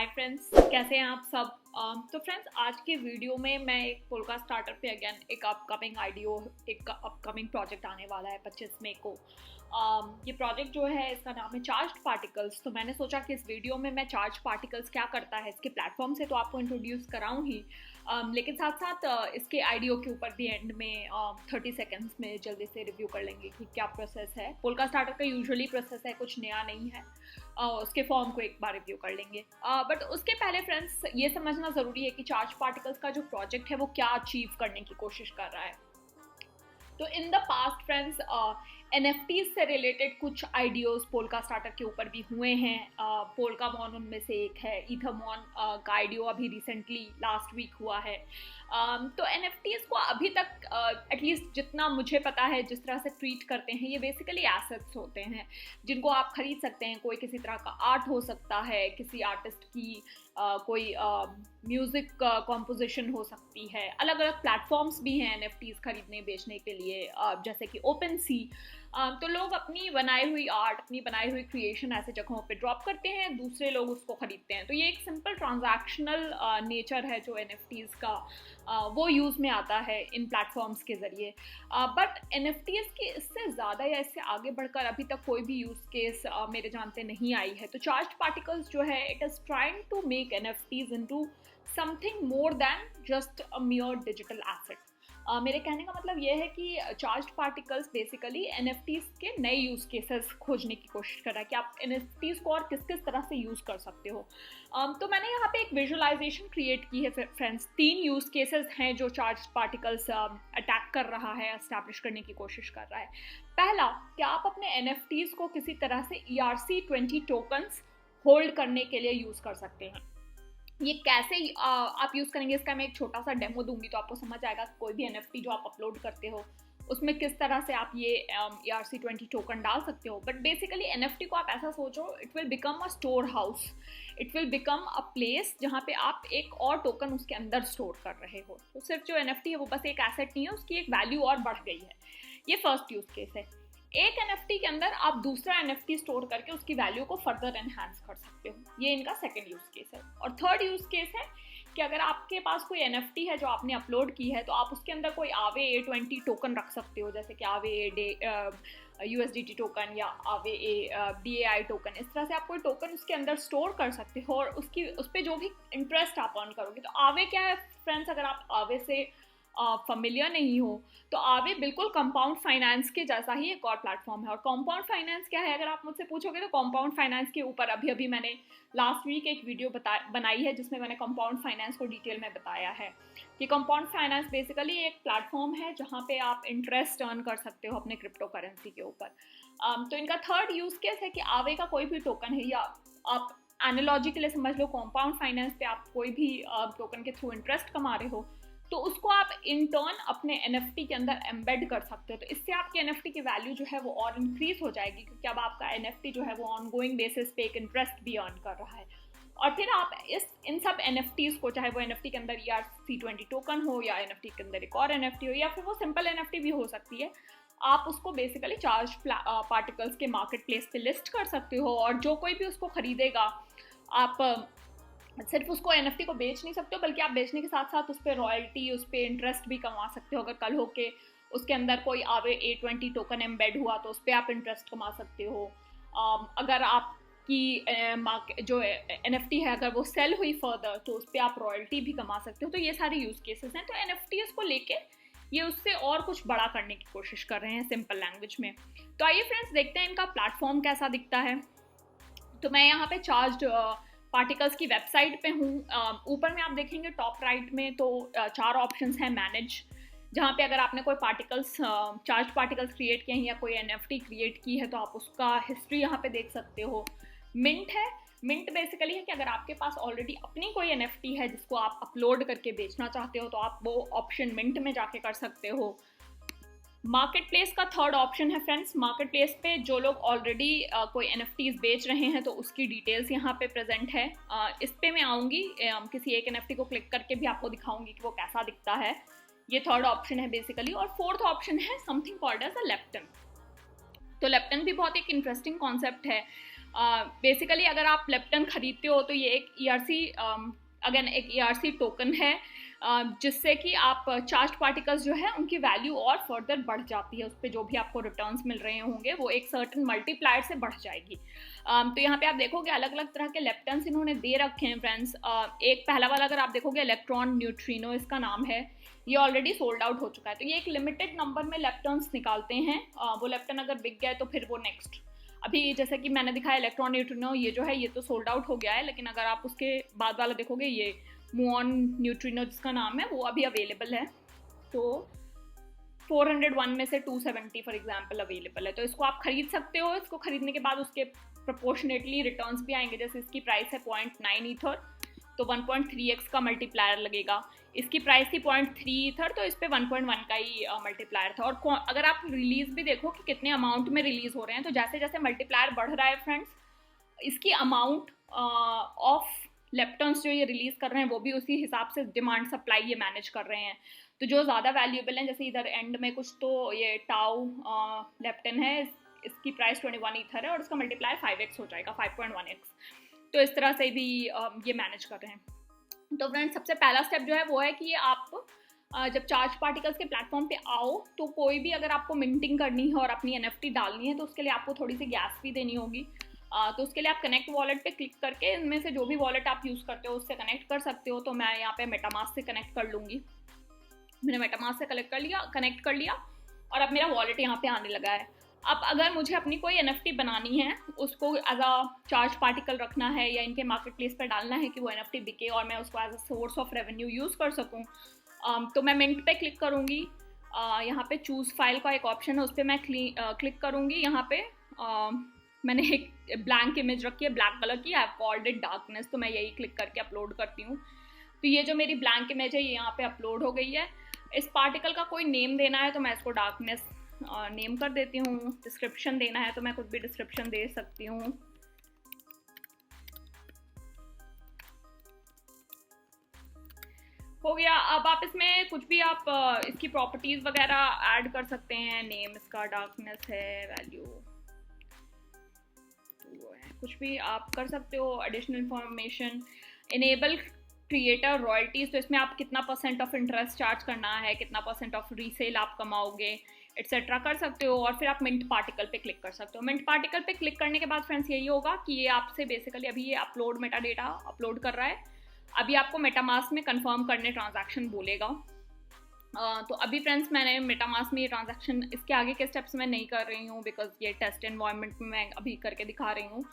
Hi friends, कैसे हैं आप सब। तो फ्रेंड्स, आज के वीडियो में मैं एक पोलका स्टार्टर पे अगेन एक अपकमिंग प्रोजेक्ट आने वाला है 25 मई को। ये प्रोजेक्ट जो है इसका नाम है चार्ज्ड पार्टिकल्स। तो मैंने सोचा कि इस वीडियो में मैं चार्ज पार्टिकल्स क्या करता है इसके प्लेटफॉर्म से तो आपको इंट्रोड्यूस कराऊं ही, लेकिन साथ साथ इसके आइडियो के ऊपर भी एंड में 30 सेकेंड्स में जल्दी से रिव्यू कर लेंगे कि क्या प्रोसेस है। पोलका स्टार्टर का यूजुअली प्रोसेस है, कुछ नया नहीं है। उसके फॉर्म को एक बार रिव्यू कर लेंगे, बट उसके पहले फ्रेंड्स ये समझना ज़रूरी है कि चार्ज पार्टिकल्स का जो प्रोजेक्ट है वो क्या अचीव करने की कोशिश कर रहा है। तो in the past friends, NFTs से रिलेटेड कुछ आइडियोज़ पोलका स्टार्टर के ऊपर भी हुए हैं। पोलकामॉन उनमें से एक है। ईथरमॉन का आइडियो अभी रिसेंटली लास्ट वीक हुआ है। तो NFTs को अभी तक एटलीस्ट जितना मुझे पता है जिस तरह से ट्रीट करते हैं, ये बेसिकली एसेट्स होते हैं जिनको आप खरीद सकते हैं। कोई किसी तरह का आर्ट हो सकता है, किसी आर्टिस्ट की कोई म्यूज़िक कॉम्पोजिशन हो सकती है। अलग अलग प्लेटफॉर्म्स भी हैं NFTs खरीदने बेचने के लिए, जैसे कि ओपन सी। तो लोग अपनी बनाई हुई आर्ट, अपनी बनाई हुई क्रिएशन ऐसे जगहों पे ड्रॉप करते हैं, दूसरे लोग उसको खरीदते हैं। तो ये एक सिंपल ट्रांजैक्शनल नेचर है जो NFTs का वो यूज़ में आता है इन प्लेटफॉर्म्स के ज़रिए। बट NFTs की इससे ज़्यादा या इससे आगे बढ़कर अभी तक कोई भी यूज़ केस मेरे जानते नहीं आई है। तो चार्ज पार्टिकल्स जो है, it is trying to make NFTs into something more than just a mere digital asset. मेरे कहने का मतलब ये है कि चार्ज्ड पार्टिकल्स बेसिकली NFTs के नए यूज़ केसेस खोजने की कोशिश कर रहा है कि आप NFTs को और किस किस तरह से यूज़ कर सकते हो। तो मैंने यहाँ पे एक विजुअलाइजेशन क्रिएट की है फ्रेंड्स। 3 यूज़ केसेस हैं जो चार्ज्ड पार्टिकल्स अटैक कर रहा है, एस्टैब्लिश करने की कोशिश कर रहा है। पहला, कि आप अपने NFTs को किसी तरह से ERC-20 टोकन्स होल्ड करने के लिए यूज़ कर सकते हैं। ये कैसे आप यूज़ करेंगे, इसका मैं एक छोटा सा डेमो दूंगी तो आपको समझ आएगा कि कोई भी NFT जो आप अपलोड करते हो उसमें किस तरह से आप ये ERC-20 टोकन डाल सकते हो। बट बेसिकली NFT को आप ऐसा सोचो, it will become a store house, it will become a place जहाँ पे आप एक और टोकन उसके अंदर स्टोर कर रहे हो। तो सिर्फ जो NFT है वो बस एक एसेट नहीं है, उसकी एक वैल्यू और बढ़ गई है। ये फर्स्ट यूज़ केस है। एक NFT के अंदर आप दूसरा NFT स्टोर करके उसकी वैल्यू को फर्दर एनहांस कर सकते हो। ये इनका सेकंड यूज़ केस है। और थर्ड यूज़ केस है कि अगर आपके पास कोई NFT है जो आपने अपलोड की है तो आप उसके अंदर कोई आवे A20 टोकन रख सकते हो, जैसे कि आवे USDT टोकन या आवे DAI टोकन। इस तरह से आप कोई टोकन उसके अंदर स्टोर कर सकते हो और उस पर जो भी इंटरेस्ट आप अर्न करोगे। तो आवे क्या है फ्रेंड्स, अगर आप आवे से फैमिलियर नहीं हो तो आवे बिल्कुल कंपाउंड फाइनेंस के जैसा ही एक और प्लेटफॉर्म है। और कंपाउंड फाइनेंस क्या है अगर आप मुझसे पूछोगे तो कंपाउंड फाइनेंस के ऊपर अभी मैंने लास्ट वीक एक वीडियो बनाई है जिसमें मैंने कंपाउंड फाइनेंस को डिटेल में बताया है कि कंपाउंड फाइनेंस बेसिकली एक प्लेटफॉर्म है जहाँ पे आप इंटरेस्ट अर्न कर सकते हो अपने क्रिप्टो करेंसी के ऊपर। तो इनका थर्ड यूज़ केस है कि आवे का कोई भी टोकन है, या आप एनालॉजी के लिए समझ लो कंपाउंड फाइनेंस पे आप कोई भी टोकन के थ्रू इंटरेस्ट कमा रहे हो तो उसको आप इन टर्न अपने NFT के अंदर एम्बेड कर सकते हो। तो इससे आपके NFT की वैल्यू जो है वो और इंक्रीज हो जाएगी, क्योंकि अब आपका NFT जो है वो ऑनगोइंग बेसिस पे एक इंटरेस्ट भी अर्न कर रहा है। और फिर आप इन सब NFTs को, चाहे वो NFT के अंदर ERC-20 टोकन हो या NFT के अंदर एक और NFT हो या फिर वो सिंपल NFT भी हो सकती है, आप उसको बेसिकली चार्ज पार्टिकल्स के मार्केट प्लेस पे लिस्ट कर सकते हो। और जो कोई भी उसको खरीदेगा, आप सिर्फ उसको NFT को बेच नहीं सकते हो बल्कि आप बेचने के साथ साथ उस पर रॉयल्टी, उस पर इंटरेस्ट भी कमा सकते हो। अगर कल हो के उसके अंदर कोई आवे A20 टोकन एम्बेड हुआ तो उस पर आप इंटरेस्ट कमा सकते हो। अगर आपकी जो NFT है अगर वो सेल हुई फर्दर तो उस पर आप रॉयल्टी भी कमा सकते हो। तो ये सारे यूज़ केसेस हैं। तो NFTs को लेके ये उससे और कुछ बड़ा करने की कोशिश कर रहे हैं सिंपल लैंग्वेज में। तो आइए फ्रेंड्स देखते हैं इनका प्लेटफॉर्म कैसा दिखता है। तो मैं यहाँ पे चार्ज्ड पार्टिकल्स की वेबसाइट पे हूँ। ऊपर में आप देखेंगे टॉप राइट में तो 4 ऑप्शंस हैं मैनेज, जहाँ पे अगर आपने कोई पार्टिकल्स चार्ज पार्टिकल्स क्रिएट किए हैं या कोई NFT क्रिएट की है तो आप उसका हिस्ट्री यहाँ पे देख सकते हो। मिंट है। मिंट बेसिकली है कि अगर आपके पास ऑलरेडी अपनी कोई NFT है जिसको आप अपलोड करके बेचना चाहते हो तो आप वो ऑप्शन मिंट में जाके कर सकते हो। मार्केट प्लेस का थर्ड ऑप्शन है फ्रेंड्स। मार्केट प्लेस पे जो लोग ऑलरेडी कोई NFTs बेच रहे हैं तो उसकी डिटेल्स यहाँ पे प्रेजेंट है। इस पे मैं आऊँगी, किसी एक NFT को क्लिक करके भी आपको दिखाऊंगी कि वो कैसा दिखता है। ये थर्ड ऑप्शन है बेसिकली। और फोर्थ ऑप्शन है something called as a lepton. तो लेप्टन भी बहुत एक इंटरेस्टिंग कॉन्सेप्ट है। बेसिकली अगर आप लेप्टन खरीदते हो तो ये एक ERC अगेन एक ERC टोकन है, जिससे कि आप चार्ज पार्टिकल्स जो है उनकी वैल्यू और फर्दर बढ़ जाती है, उस पर जो भी आपको रिटर्न्स मिल रहे होंगे वो एक सर्टन मल्टीप्लायर से बढ़ जाएगी। तो यहाँ पे आप देखोगे अलग अलग तरह के लेप्टन्स इन्होंने दे रखे हैं फ्रेंड्स। एक पहला वाला अगर आप देखोगे इलेक्ट्रॉन न्यूट्रिनो इसका नाम है, ये ऑलरेडी सोल्ड आउट हो चुका है। तो ये एक लिमिटेड नंबर में लेप्टन्स निकालते हैं, वो लेप्टन अगर बिक गया तो फिर वो नेक्स्ट, अभी जैसे कि मैंने दिखाया इलेक्ट्रॉन न्यूट्रिनो ये जो है ये तो सोल्ड आउट हो गया है, लेकिन अगर आप उसके बाद वाला देखोगे ये मुऑन न्यूट्रिनो जिसका नाम है वो अभी अवेलेबल है। तो 401 में से 270 फॉर एग्जांपल अवेलेबल है, तो इसको आप खरीद सकते हो। इसको खरीदने के बाद उसके प्रोपोर्शनेटली रिटर्न्स भी आएंगे, जैसे इसकी प्राइस है 0.9 ईथर तो 1.3x का मल्टीप्लायर लगेगा। इसकी प्राइस थी 0.3 ईथर तो इस पर 1.1 का ही मल्टीप्लायर था। और अगर आप रिलीज भी देखो कि कितने अमाउंट में रिलीज हो रहे हैं, तो जैसे जैसे मल्टीप्लायर बढ़ रहा है फ्रेंड्स, इसकी अमाउंट ऑफ लेप्टन्स जो ये रिलीज कर रहे हैं वो भी उसी हिसाब से डिमांड सप्लाई ये मैनेज कर रहे हैं। तो जो ज़्यादा वैल्यूएबल हैं, जैसे इधर एंड में कुछ तो ये टाउ लेप्टन है, इसकी प्राइस 21 ईथर है और इसका मल्टीप्लायर 5x हो जाएगा, 5.1x। तो इस तरह से भी ये मैनेज कर रहे हैं। तो फ्रेंड्स सबसे पहला स्टेप जो है वो है कि आप जब चार्ज पार्टिकल्स के प्लेटफॉर्म पे आओ तो कोई भी अगर आपको मिंटिंग करनी है और अपनी NFT डालनी है तो उसके लिए आपको थोड़ी सी गैस भी देनी होगी। तो उसके लिए आप कनेक्ट वॉलेट पे क्लिक करके इनमें से जो भी वॉलेट आप यूज़ करते हो उससे कनेक्ट कर सकते हो। तो मैं यहाँ पे मेटामास्क से कनेक्ट कर लूँगी। मैंने मेटामास्क से कनेक्ट कर लिया और अब मेरा वॉलेट यहाँ पे आने लगा है। अब अगर मुझे अपनी कोई NFT बनानी है, उसको एज अ चार्ज पार्टिकल रखना है या इनके मार्केट प्लेस पर डालना है कि वो NFT बिके और मैं उसको as a source of revenue use कर सकूँ, तो मैं मिंट पे क्लिक करूँगी। यहाँ पे चूज़ फाइल का एक ऑप्शन है, उस पर मैं क्लिक करूँगी। यहाँ पे मैंने एक ब्लैंक इमेज रखी है ब्लैक कलर की, I have called it darkness, तो मैं यही क्लिक करके अपलोड करती हूँ। तो ये जो मेरी ब्लैंक इमेज है ये यहाँ पे अपलोड हो गई है। इस पार्टिकल का कोई नेम देना है तो मैं इसको डार्कनेस नेम कर देती हूँ। डिस्क्रिप्शन देना है तो मैं कुछ भी डिस्क्रिप्शन दे सकती हूँ। हो गया। अब आप इसमें कुछ भी आप इसकी प्रॉपर्टीज वगैरह ऐड कर सकते हैं। नेम इसका डार्कनेस है, वैल्यू कुछ भी आप कर सकते हो। Additional information, enable creator royalties, तो इसमें आप कितना % ऑफ इंटरेस्ट चार्ज करना है, कितना % ऑफ रीसेल आप कमाओगे, एटसेट्रा कर सकते हो। और फिर आप मिंट पार्टिकल पे क्लिक कर सकते हो। मिंट पार्टिकल पे क्लिक करने के बाद फ्रेंड्स यही होगा कि ये आपसे बेसिकली अभी ये अपलोड मेटा डेटा अपलोड कर रहा है। अभी आपको मेटामास्क में कंफर्म करने ट्रांजैक्शन बोलेगा। तो अभी फ्रेंड्स मैंने मेटामास्क में ये ट्रांजैक्शन, इसके आगे के स्टेप्स मैं नहीं कर रही हूँ बिकॉज ये टेस्ट एनवायरनमेंट में मैं अभी करके दिखा रही हूँ।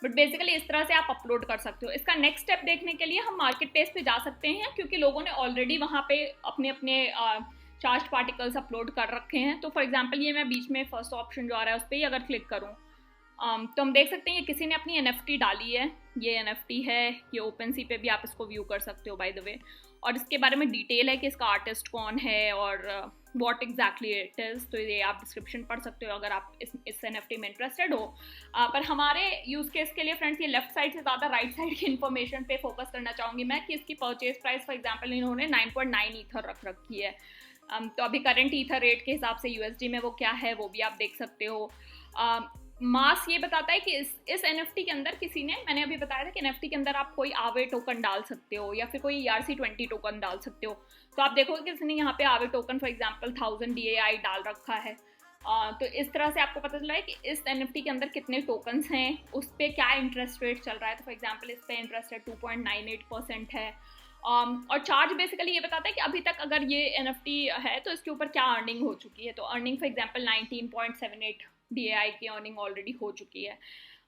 बट बेसिकली इस तरह से आप अपलोड कर सकते हो। इसका नेक्स्ट स्टेप देखने के लिए हम मार्केट प्लेस पे जा सकते हैं, क्योंकि लोगों ने ऑलरेडी वहाँ पे अपने अपने चार्ज पार्टिकल्स अपलोड कर रखे हैं। तो फॉर एग्जांपल ये मैं बीच में फर्स्ट ऑप्शन जो आ रहा है उस पर ही अगर क्लिक करूँ तो हम देख सकते हैं ये किसी ने अपनी NFT डाली है। ये NFT है, ये OpenSea पे भी आप इसको व्यू कर सकते हो बाय द वे। और इसके बारे में डिटेल है कि इसका आर्टिस्ट कौन है और व्हाट एग्जैक्टली इट इज़। तो ये आप डिस्क्रिप्शन पढ़ सकते हो अगर आप इस NFT में इंटरेस्टेड हो। पर हमारे यूज़ केस के लिए फ्रेंड्स ये लेफ्ट साइड से ज़्यादा राइट साइड की इन्फॉर्मेशन पे फोकस करना चाहूँगी मैं, कि इसकी परचेज प्राइस फॉर एग्जाम्पल इन्होंने 9.9 ईथर रख रखी है। तो अभी करंट ईथर रेट के हिसाब से USD में वो क्या है वो भी आप देख सकते हो। मास ये बताता है कि इस NFT के अंदर किसी ने, मैंने अभी बताया था कि NFT के अंदर आप कोई आवे टोकन डाल सकते हो या फिर कोई ERC20 टोकन डाल सकते हो। तो आप देखोगे कि किसी ने यहाँ पे आवे टोकन फॉर एग्जांपल 1000 DAI डाल रखा है। तो इस तरह से आपको पता चला है कि इस NFT के अंदर कितने टोकन्स हैं, उस पर क्या इंटरेस्ट रेट चल रहा है। तो फॉर एग्जाम्पल इस पर इंटरेस्ट रेट 2.98% है। और चार्ज बेसिकली ये बताता है कि अभी तक अगर ये NFT है तो इसके ऊपर क्या अर्निंग हो चुकी है। तो अर्निंग फॉर एग्जांपल 19.78 DAI की अर्निंग ऑलरेडी हो चुकी है।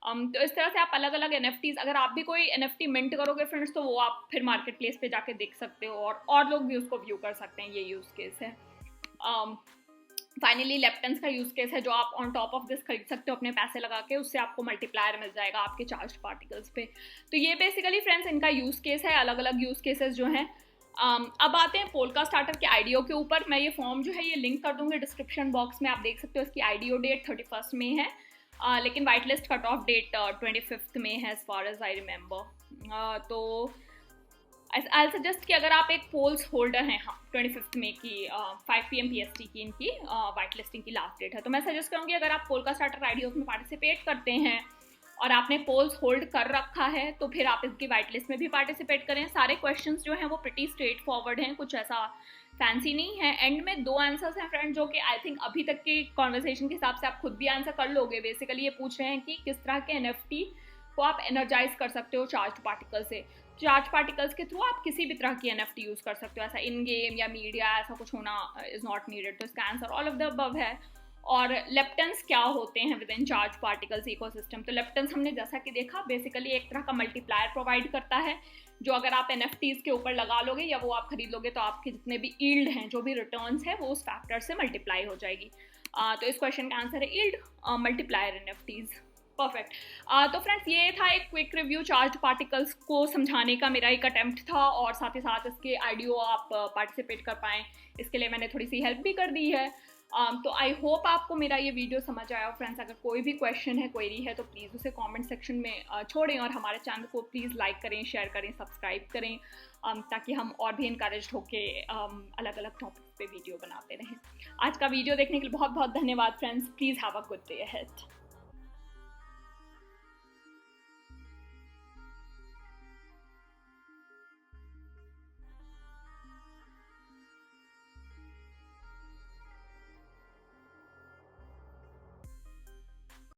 तो इस तरह से आप अलग अलग NFTs, अगर आप भी कोई NFT मिंट करोगे फ्रेंड्स तो वो आप फिर मार्केट प्लेस पे जाके देख सकते हो और लोग भी उसको व्यू कर सकते हैं। ये यूज़ केस है। फाइनली लेप्टन्स का यूज़ केस है जो आप ऑन टॉप ऑफ दिस खरीद सकते हो अपने पैसे लगा के, उससे आपको मल्टीप्लायर मिल जाएगा आपके चार्ज पार्टिकल्स पे। तो ये बेसिकली फ्रेंड्स इनका यूज़ केस है, अलग अलग यूज़ केसेस जो हैं। अब आते हैं पोलका स्टार्टर के IDO के ऊपर। मैं ये फॉर्म जो है ये लिंक कर दूंगी डिस्क्रिप्शन बॉक्स में, आप देख सकते हो। इसकी IDO डेट 31 में है, लेकिन white list cut off date 25 में है as far as I remember. तो आई सजेस्ट कि अगर आप एक पोल्स होल्डर हैं, हाँ 25 मई की 5 PM PST की इनकी वाइट लिस्टिंग की लास्ट डेट है, तो मैं सजेस्ट करूँगी अगर आप पोलका स्टार्टर IDOs में पार्टिसिपेट करते हैं और आपने पोल्स होल्ड कर रखा है तो फिर आप इसकी वाइट लिस्ट में भी पार्टिसिपेट करें। सारे क्वेश्चंस जो हैं वो प्रिटी स्ट्रेट फॉरवर्ड हैं, कुछ ऐसा फैंसी नहीं है। एंड में 2 आंसर्स हैं फ्रेंड, जो कि आई थिंक अभी तक की कॉन्वर्सेशन के हिसाब से आप खुद भी आंसर कर लोगे। बेसिकली ये पूछ रहे हैं कि किस तरह के NFT को आप एनर्जाइज कर सकते हो चार्ज पार्टिकल से। चार्ज पार्टिकल्स के थ्रू आप किसी भी तरह की NFT यूज़ कर सकते हो, ऐसा इन गेम या मीडिया ऐसा कुछ होना इज़ नॉट नीडेड। तो इसका answer all of the above है। और लेप्टन्स क्या होते हैं with in charge particles ecosystem? तो लेप्टन्स हमने जैसा कि देखा बेसिकली एक तरह का मल्टीप्लायर प्रोवाइड करता है, जो अगर आप NFTs के ऊपर लगा लोगे या वो आप खरीद लोगे तो आपके जितने भी यील्ड हैं, जो भी रिटर्न्स हैं, वो उस फैक्टर से मल्टीप्लाई हो जाएगी। तो इस क्वेश्चन का आंसर है यील्ड मल्टीप्लायर NFTs। परफेक्ट। तो फ्रेंड्स ये था एक क्विक रिव्यू, चार्ज पार्टिकल्स को समझाने का मेरा एक अटेम्प्ट था, और साथ ही साथ इसके आइडियो आप पार्टिसिपेट कर पाएँ इसके लिए मैंने थोड़ी सी हेल्प भी कर दी है। तो आई होप आपको मेरा ये वीडियो समझ आया। फ्रेंड्स अगर कोई भी क्वेश्चन है, क्वेरी है, तो प्लीज़ उसे कमेंट सेक्शन में छोड़ें, और हमारे चैनल को प्लीज़ लाइक करें, शेयर करें, सब्सक्राइब करें, ताकि हम और भी इनकरेज होके अलग अलग टॉपिक्स पे वीडियो बनाते रहें। आज का वीडियो देखने के लिए बहुत बहुत धन्यवाद friends. Please have a good day ahead.